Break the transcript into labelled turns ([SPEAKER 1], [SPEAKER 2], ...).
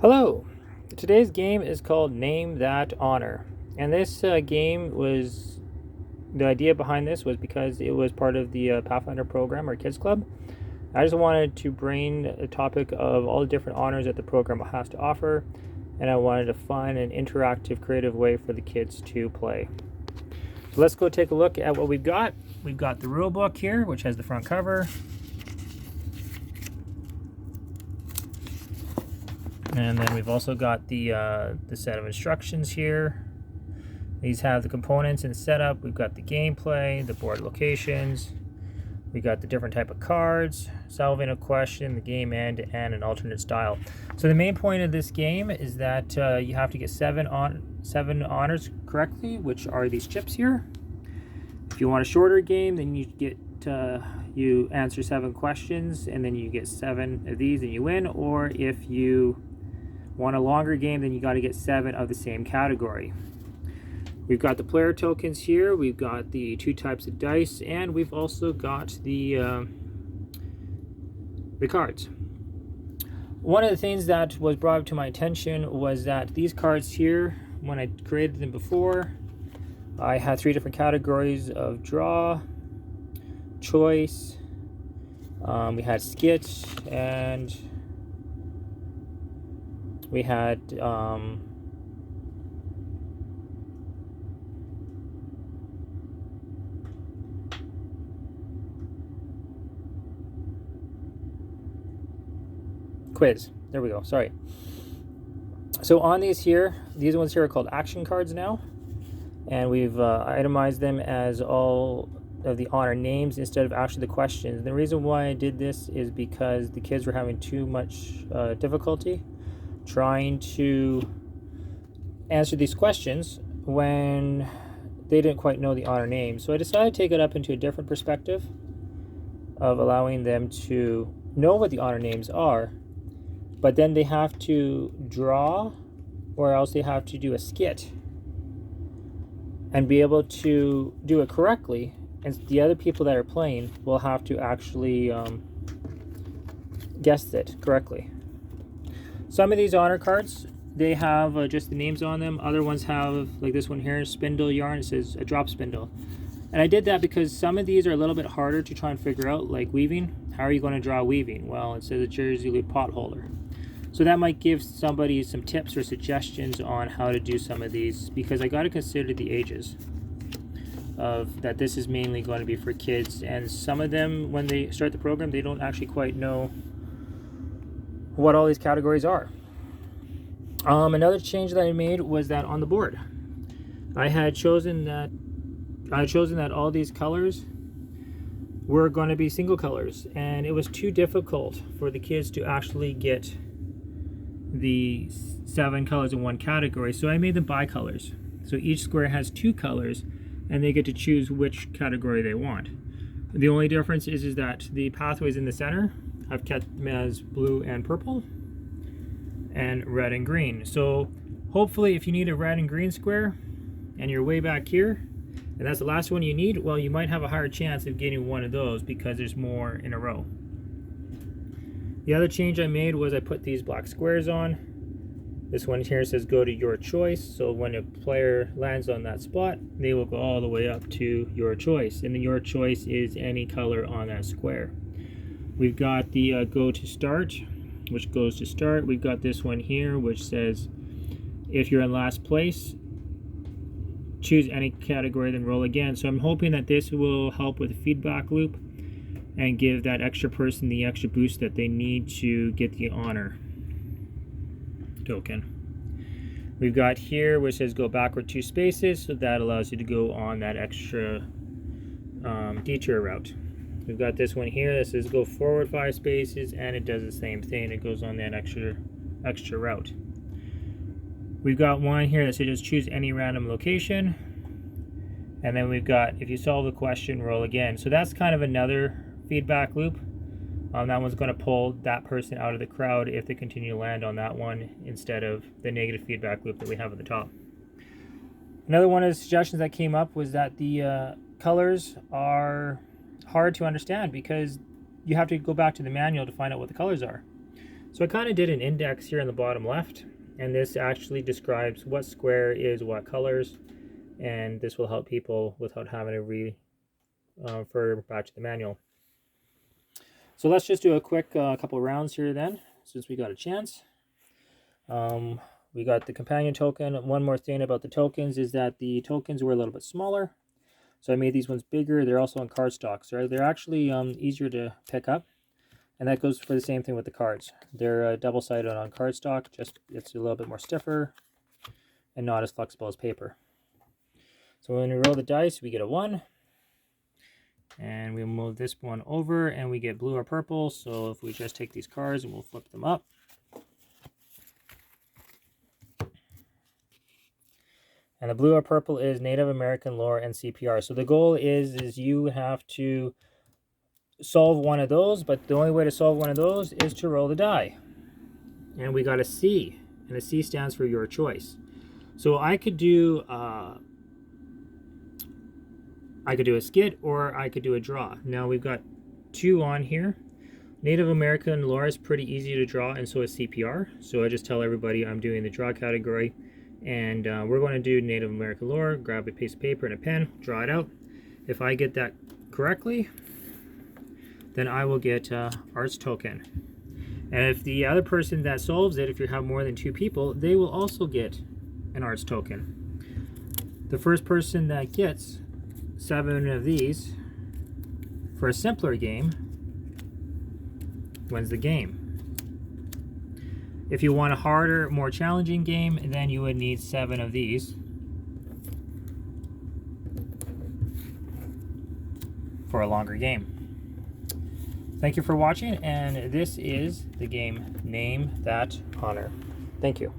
[SPEAKER 1] Hello! Today's game is called Name That Honor. And this game was, the idea behind this was because it was part of the Pathfinder program or Kids Club. I just wanted to bring a topic of all the different honors that the program has to offer, and I wanted a fun and interactive, creative way for the kids to play. So let's go take a look at what we've got. We've got the rule book here, which has the front cover. And then we've also got the set of instructions here. These have the components and setup. We've got the gameplay, the board locations. We got the different type of cards, solving a question, the game end, and an alternate style. So the main point of this game is that you have to get seven honors correctly, which are these chips here. If you want a shorter game, then you get you answer 7 questions, and then you get 7 of these, and you win. Or if you want a longer game, then you got to get 7 of the same category. We've got the player tokens here, we've got the 2 types of dice, and we've also got the cards. One of the things that was brought up to my attention was that these cards here, when I created them before, I had 3 different categories of draw, choice, we had skit, and we had quiz. There we go. Sorry. So on these ones here are called action cards now, and we've itemized them as all of the honor names instead of actually the questions. And the reason why I did this is because the kids were having too much difficulty trying to answer these questions when they didn't quite know the honor names. So I decided to take it up into a different perspective of allowing them to know what the honor names are, but then they have to draw, or else they have to do a skit and be able to do it correctly, and the other people that are playing will have to actually guess it correctly. Some of these honor cards, they have just the names on them. Other ones have, like this one here, spindle yarn. It says a drop spindle. And I did that because some of these are a little bit harder to try and figure out, like weaving. How are you going to draw weaving? Well, it says a jersey loop pot holder. So that might give somebody some tips or suggestions on how to do some of these, because I got to consider the ages of that. This is mainly going to be for kids, and some of them, when they start the program, they don't actually quite know what all these categories are. Another change that I made was that on the board, I had chosen that all these colors were going to be single colors, and it was too difficult for the kids to actually get the 7 colors in one category. So I made them bicolors. So each square has 2 colors, and they get to choose which category they want. The only difference is that the pathways in the center, I've kept them as blue and purple, and red and green. So hopefully if you need a red and green square and you're way back here, and that's the last one you need, well, you might have a higher chance of getting one of those because there's more in a row. The other change I made was I put these black squares on. This one here says go to your choice, so when a player lands on that spot, they will go all the way up to your choice, and then your choice is any color on that square. We've got the go to start, which goes to start. We've got this one here which says if you're in last place, choose any category, then roll again. So I'm hoping that this will help with the feedback loop and give that extra person the extra boost that they need to get the honor token. We've got here which says go backward 2 spaces, so that allows you to go on that extra detour route. We've got this one here that says go forward 5 spaces, and it does the same thing. It goes on that extra route. We've got one here that says just choose any random location, and then we've got if you solve the question, roll again. So that's kind of another feedback loop. That one's going to pull that person out of the crowd if they continue to land on that one instead of the negative feedback loop that we have at the top. Another one of the suggestions that came up was that the colors are hard to understand because you have to go back to the manual to find out what the colors are. So I kind of did an index here in the bottom left, and this actually describes what square is what colors, and this will help people without having to refer back to the manual. So let's just do a quick couple rounds here then, since we got a chance. We got the companion token. One more thing about the tokens is that the tokens were a little bit smaller. So I made these ones bigger. They're also on cardstock. So they're actually easier to pick up. And that goes for the same thing with the cards. They're double-sided on cardstock. Just it's a little bit more stiffer and not as flexible as paper. So when we roll the dice, we get a 1. And we move this one over and we get blue or purple. So if we just take these cards and we'll flip them up. And the blue or purple is Native American lore and CPR. So the goal is you have to solve one of those, but the only way to solve one of those is to roll the die. And we got a C, and a C stands for your choice. So I could do a skit, or I could do a draw. Now we've got 2 on here. Native American lore is pretty easy to draw, and so is CPR. So I just tell everybody I'm doing the draw category. And we're going to do Native American lore, grab a piece of paper and a pen, draw it out. If I get that correctly, then I will get arts token. And if the other person that solves it, if you have more than 2 people, they will also get an arts token. The first person that gets 7 of these for a simpler game wins the game. If you want a harder, more challenging game, then you would need 7 of these for a longer game. Thank you for watching, and this is the game Name That Honor. Thank you.